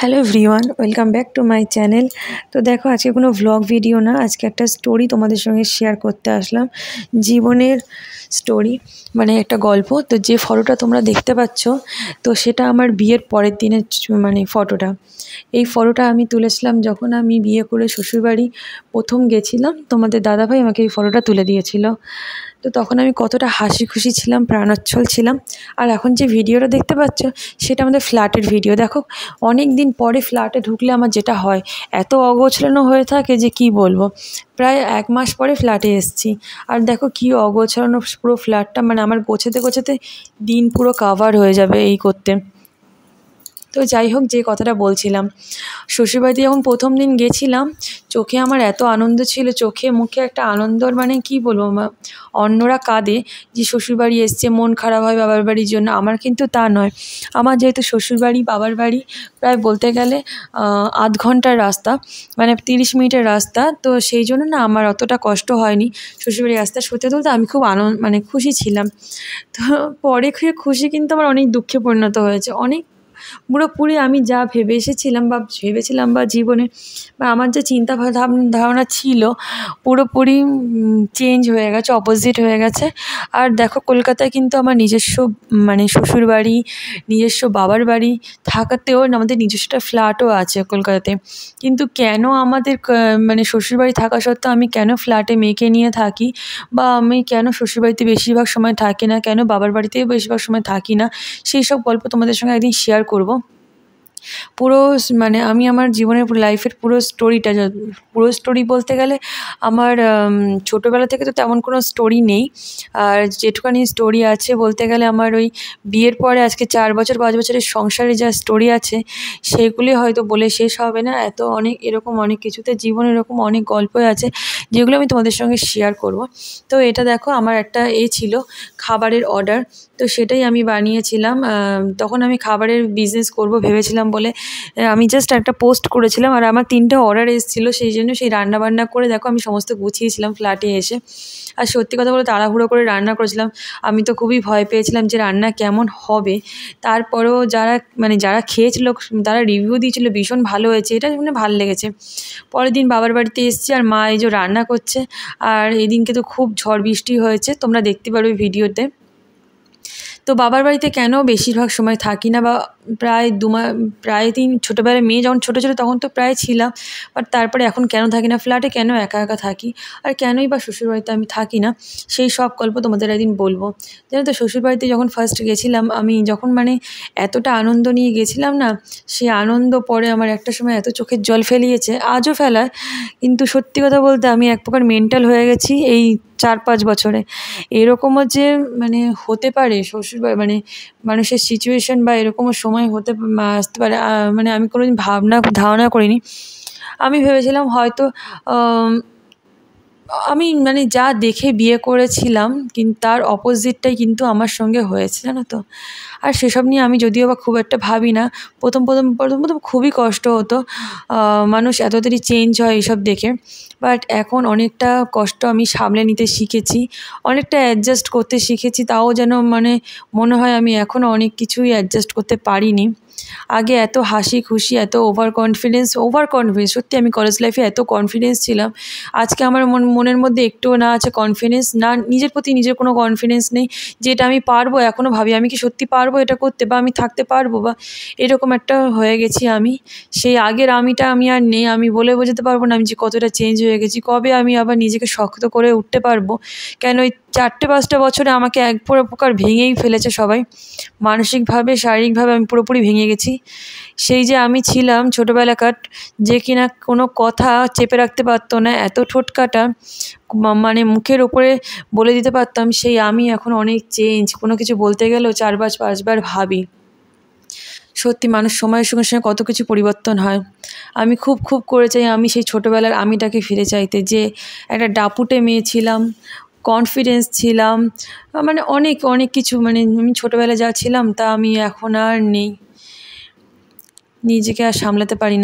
Hello everyone, welcome back to my channel. তো দেখো, আজকে কোনো ভ্লগ ভিডিও না, আজকে একটা স্টোরি তোমাদের সঙ্গে শেয়ার করতে আসলাম। জীবনের স্টোরি, মানে একটা গল্প। তো যে ফটোটা তোমরা দেখতে পাচ্ছ, তো সেটা আমার বিয়ের পরের দিনের মানে ফটোটা। এই ফটোটা আমি তুলেছিলাম যখন আমি বিয়ে করে শ্বশুরবাড়ি প্রথম গেছিলাম। তোমাদের দাদাভাই আমাকে এই ফটোটা তুলে দিয়েছিল। তো তখন আমি কতটা হাসি খুশি ছিলাম, প্রাণোচ্ছল ছিলাম। আর এখন যে ভিডিওটা দেখতে পাচ্ছ, সেটা আমাদের ফ্ল্যাটের ভিডিও। দেখো, অনেক দিন পরে ফ্ল্যাটে ঢুকলে আমার যেটা হয়, এত অগোছালো হয়ে থাকে যে কি বলবো। প্রায় 1 মাস পরে ফ্ল্যাটে এসেছি, আর দেখো কি অগোছালো পুরো ফ্ল্যাটটা। মানে আমার গোছাতে গোছাতে দিন পুরো কাভার হয়ে যাবে এই করতে। তো যাই হোক, যে কথাটা বলছিলাম, শ্বশুরবাড়িতে যখন প্রথম দিন গেছিলাম, চোখে আমার এত আনন্দ ছিল, চোখে মুখে একটা আনন্দর, মানে কি বলবো, অন্যরা কাঁদে যে শ্বশুরবাড়ি এসছে, মন খারাপ হয় বাবার বাড়ির জন্য। আমার কিন্তু তা নয়। আমার যেহেতু শ্বশুরবাড়ি বাবার বাড়ি প্রায় বলতে গেলে 8 ঘন্টার রাস্তা, মানে 30 মিনিটের রাস্তা। তো সেই জন্য না আমার অতটা কষ্ট হয়নি শ্বশুরবাড়ির রাস্তা সত্যি তুলতে। আমি খুব মানে খুশি ছিলাম। তো পরে খুশি কিন্তু আমার অনেক দুঃখে পরিণত হয়েছে। অনেক পুরোপুরি আমি যা ভেবেছিলাম বা জীবনে বা আমার যে চিন্তা ধারণা ছিল, পুরোপুরি চেঞ্জ হয়ে গেছে, অপোজিট হয়ে গেছে। আর দেখো, কলকাতায় কিন্তু আমার নিজস্ব মানে শ্বশুরবাড়ি, নিজস্ব বাবার বাড়ি থাকাতেও আমাদের নিজস্ব একটা ফ্ল্যাটও আছে কলকাতাতে। কিন্তু কেন আমাদের মানে শ্বশুরবাড়ি থাকা সত্ত্বেও আমি কেন ফ্ল্যাটে মেয়েকে নিয়ে থাকি, বা আমি কেন শ্বশুরবাড়িতে বেশিরভাগ সময় থাকি না, কেন বাবার বাড়িতেও বেশিরভাগ সময় থাকি না, সেই সব গল্প তোমাদের সঙ্গে একদিন শেয়ার করব। পুরো মানে আমি আমার জীবনের লাইফের পুরো স্টোরি বলতে গেলে আমার ছোটোবেলা থেকে তো তেমন কোনো স্টোরি নেই। আর যেটুখানি স্টোরি আছে বলতে গেলে, আমার ওই বিয়ের পরে আজকে 4 বছর 5 বছরের সংসারে যা স্টোরি আছে, সেগুলি হয়তো বলে শেষ হবে না। এরকম অনেক কিছুতে জীবনে এরকম অনেক গল্পই আছে, যেগুলো আমি তোমাদের সঙ্গে শেয়ার করব। তো এটা দেখো, আমার একটা ছিল খাবারের অর্ডার। তো সেটাই আমি বানিয়েছিলাম। তখন আমি খাবারের বিজনেস করব ভেবেছিলাম বলে আমি জাস্ট একটা পোস্ট করেছিলাম। আর আমার 3টে অর্ডার এসেছিলো, সেই জন্য সেই রান্নাবান্না করে দেখো আমি সমস্ত গুছিয়েছিলাম ফ্ল্যাটে এসে। আর সত্যি কথা বলে তাড়াহুড়ো করে রান্না করেছিলাম। আমি তো খুবই ভয় পেয়েছিলাম যে রান্না কেমন হবে। তারপরেও যারা খেয়েছিল তারা রিভিউ দিয়েছিল ভীষণ ভালো হয়েছে, এটা শুনে ভালো লেগেছে। পরের দিন বাবার বাড়িতে এসেছি, আর মা এই যে রান্না করছে। আর এই দিনকে তো খুব ঝড় বৃষ্টি হয়েছে, তোমরা দেখতে পারবে ভিডিওতে। তো বাবার বাড়িতে কেন বেশিরভাগ সময় থাকি না, বা প্রায় ছোটোবেলায় মেয়ে যখন ছোটো ছিল তখন তো প্রায় ছিলাম, বাট তারপরে এখন কেন থাকি না, ফ্ল্যাটে কেন একা একা থাকি, আর কেনই বা শ্বশুরবাড়িতে আমি থাকি না, সেই সব গল্প তোমাদের একদিন বলবো। জানো তো, শ্বশুরবাড়িতে যখন ফার্স্ট গেছিলাম, আমি যখন মানে এতটা আনন্দ নিয়ে গেছিলাম না, সেই আনন্দ পরে আমার একটা সময় এত চোখের জল ফেলিয়েছে, আজও ফেলায়। কিন্তু সত্যি কথা বলতে আমি এক প্রকার মেন্টাল হয়ে গেছি এই 4-5 বছরে। এরকমও যে মানে হতে পারে শ্বশুরবাড়ি, মানে মানুষের সিচুয়েশান বা এরকমও সময় আসতে পারে, মানে আমি কোনোদিন ধারণা করিনি। আমি ভেবেছিলাম হয়তো আমি মানে যা দেখে বিয়ে করেছিলাম, কিন্তু তার অপোজিটটাই কিন্তু আমার সঙ্গে হয়েছে, জানো তো। আর সেসব নিয়ে আমি যদিও বা খুব একটা ভাবি না। প্রথম খুবই কষ্ট হতো, মানুষ এত তাড়াতাড়ি চেঞ্জ হয় এইসব দেখে। বাট এখন অনেকটা কষ্ট আমি সামলে নিতে শিখেছি, অনেকটা অ্যাডজাস্ট করতে শিখেছি। তাও যেন মানে মনে হয় আমি এখনও অনেক কিছুই অ্যাডজাস্ট করতে পারিনি। আগে এত হাসি খুশি, এত ওভার কনফিডেন্স, সত্যি আমি কলেজ লাইফে এত কনফিডেন্স ছিলাম। আজকে আমার মনের মধ্যে একটুও না আছে কনফিডেন্স, না নিজের প্রতি নিজের কোনো কনফিডেন্স নেই যে এটা আমি পারবো। এখনও ভাবি আমি কি সত্যি পারবো এটা করতে, বা আমি থাকতে পারবো, বা এরকম একটা হয়ে গেছি আমি। সেই আগের আমিটা আমি আর নেই। আমি বলে বোঝাতে পারবো না আমি যে কতটা চেঞ্জ হয়ে গেছি। কবে আমি আবার নিজেকে শক্ত করে উঠতে পারবো, কেন ওই 4-5টা বছরে আমাকে এক প্রকার ভেঙেই ফেলেছে সবাই। মানসিকভাবে, শারীরিকভাবে আমি পুরোপুরি ভেঙে গেছি। সেই যে আমি ছিলাম ছোটোবেলাকার, যে কিনা কোনো কথা চেপে রাখতে পারতো না, এত ঠোঁটকাটা, মানে মুখের ওপরে বলে দিতে পারতাম, সেই আমি এখন অনেক চেঞ্জ। কোনো কিছু বলতে গেলেও 4-5 বার ভাবি। সত্যি মানুষ সময়ের সঙ্গে সঙ্গে কত কিছু পরিবর্তন হয়। আমি খুব খুব করে চাই আমি সেই ছোটোবেলার আমিটাকে ফিরে চাইতে, যে একটা দাপুটে মেয়ে ছিলাম, কনফিডেন্স ছিলাম, মানে অনেক অনেক কিছু, মানে আমি ছোটোবেলায় যা ছিলাম তা আমি এখন আর নেই, নিজেকে আর সামলাতে পারি না।